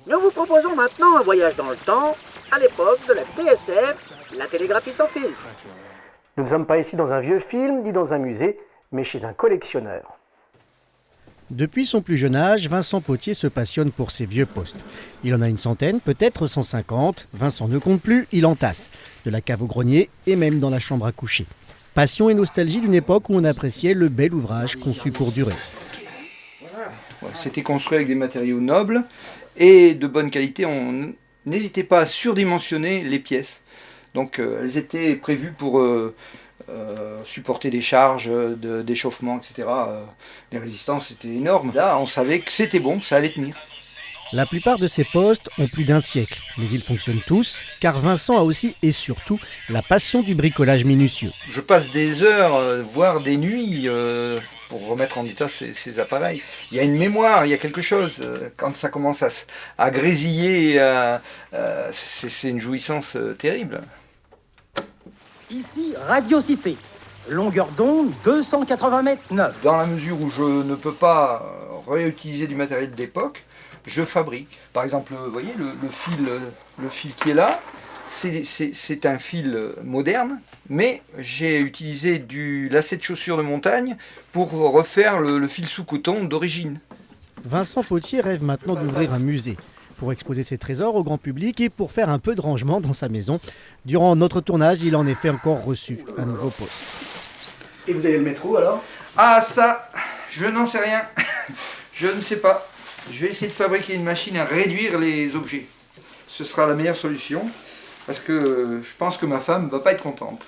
Nous vous proposons maintenant un voyage dans le temps, à l'époque de la TSF, la télégraphie sans fil. Nous ne sommes pas ici dans un vieux film, ni dans un musée, mais chez un collectionneur. Depuis son plus jeune âge, Vincent Potier se passionne pour ses vieux postes. Il en a une centaine, peut-être 150. Vincent ne compte plus, il entasse. De la cave au grenier et même dans la chambre à coucher. Passion et nostalgie d'une époque où on appréciait le bel ouvrage conçu pour durer. C'était construit avec des matériaux nobles et de bonne qualité. On n'hésitait pas à surdimensionner les pièces. Donc elles étaient prévues pour supporter des charges d'échauffement, etc. Les résistances étaient énormes. Là, on savait que c'était bon, ça allait tenir. La plupart de ces postes ont plus d'un siècle, mais ils fonctionnent tous, car Vincent a aussi et surtout la passion du bricolage minutieux. Je passe des heures, voire des nuits, pour remettre en état ces appareils. Il y a une mémoire, il y a quelque chose. Quand ça commence à grésiller, c'est une jouissance terrible. Ici, Radiocité. Longueur d'onde, 280 mètres neuf. Dans la mesure où je ne peux pas réutiliser du matériel d'époque, je fabrique. Par exemple, vous voyez, le fil qui est là, c'est un fil moderne, mais j'ai utilisé du lacet de chaussure de montagne pour refaire le fil sous coton d'origine. Vincent Potier rêve maintenant d'ouvrir un musée pour exposer ses trésors au grand public et pour faire un peu de rangement dans sa maison. Durant notre tournage, il a en effet encore reçu un nouveau poste. Et vous allez le mettre où alors? Ah ça, je n'en sais rien. Je ne sais pas. Je vais essayer de fabriquer une machine à réduire les objets. Ce sera la meilleure solution, parce que je pense que ma femme ne va pas être contente.